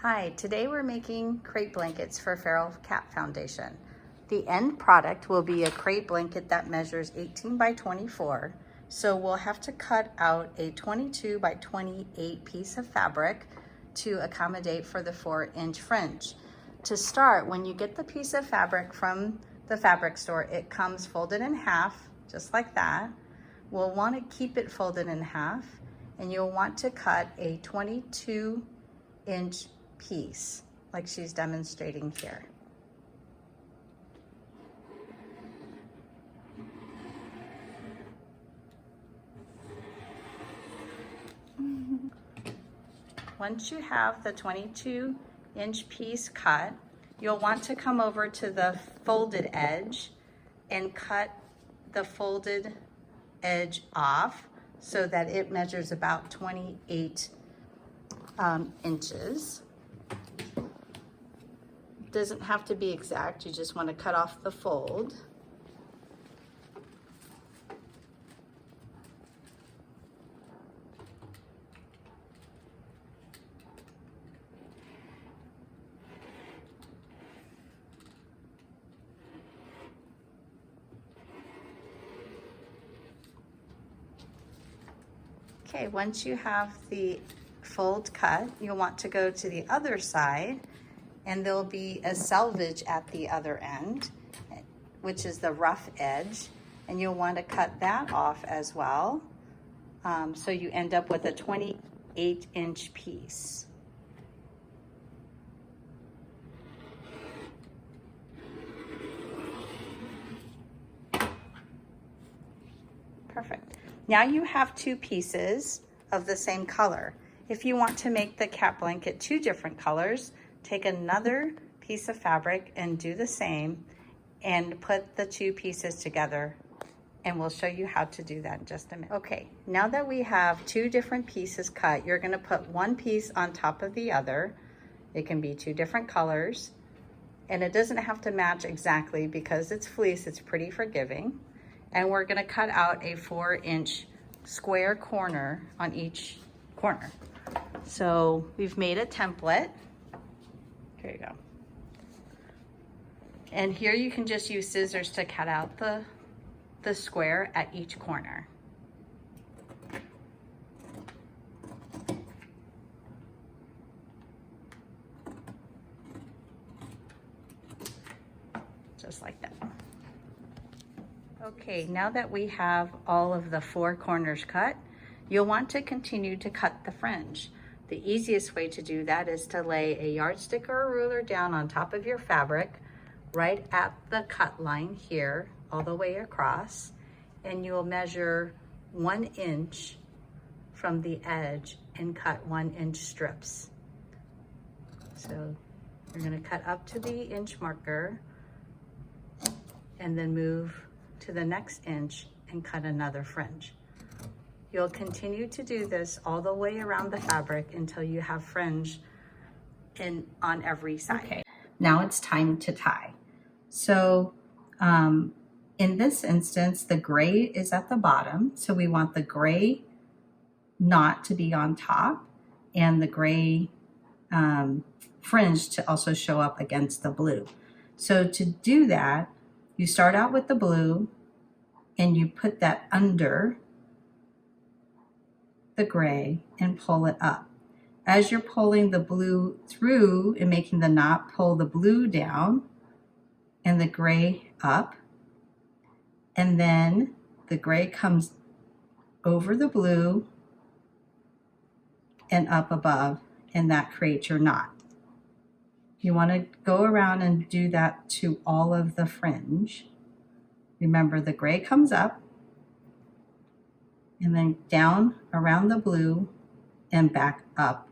Hi, today we're making crepe blankets for Feral Cat Foundation. The end product will be a crepe blanket that measures 18 by 24. So we'll have to cut out a 22 by 28 piece of fabric to accommodate for the 4-inch fringe. To start, when you get the piece of fabric from the fabric store, it comes folded in half, just like that. We'll want to keep it folded in half, and you'll want to cut a 22-inch piece like she's demonstrating here. Once you have the 22-inch piece cut, you'll want to come over to the folded edge and cut the folded edge off so that it measures about 28 inches. Doesn't have to be exact, you just want to cut off the fold. Okay, once you have the fold cut, you'll want to go to the other side, and there'll be a selvage at the other end, which is the rough edge, and you'll want to cut that off as well. So you end up with a 28-inch piece. Perfect. Now you have two pieces of the same color. If you want to make the cat blanket two different colors, take another piece of fabric and do the same and put the two pieces together, and we'll show you how to do that in just a minute. Okay, now that we have two different pieces cut, you're going to put one piece on top of the other. It can be two different colors, and it doesn't have to match exactly because it's fleece, it's pretty forgiving. And we're going to cut out a 4-inch square corner on each corner. So we've made a template. Here you go. And here you can just use scissors to cut out the square at each corner. Just like that. Okay, now that we have all of the 4 corners cut, you'll want to continue to cut the fringe. The easiest way to do that is to lay a yardstick or a ruler down on top of your fabric, right at the cut line here, all the way across, and you'll measure 1 inch from the edge and cut 1-inch strips. So you're going to cut up to the inch marker and then move to the next inch and cut another fringe. You'll continue to do this all the way around the fabric until you have fringe on every side. Okay, now it's time to tie. So in this instance, the gray is at the bottom, so we want the gray knot to be on top and the gray fringe to also show up against the blue. So to do that, you start out with the blue and you put that under the gray and pull it up. As you're pulling the blue through and making the knot, pull the blue down and the gray up. And then the gray comes over the blue and up above, and that creates your knot. You want to go around and do that to all of the fringe. Remember, the gray comes up and then down around the blue and back up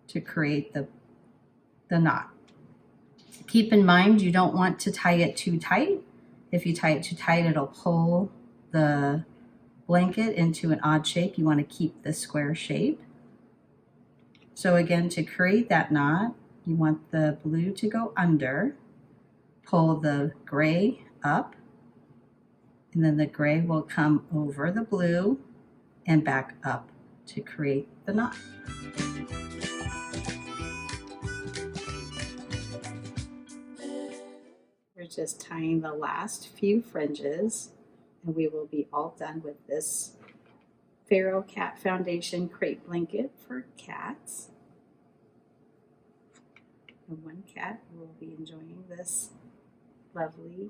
to create the knot. Keep in mind, you don't want to tie it too tight. If you tie it too tight, it'll pull the blanket into an odd shape. You want to keep the square shape. So again, to create that knot, you want the blue to go under, pull the gray up, and then the gray will come over the blue and back up to create the knot. just tying the last few fringes, and we will be all done with this Feral Cat Foundation crepe blanket for cats. And one cat will be enjoying this lovely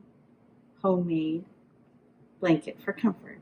homemade blanket for comfort.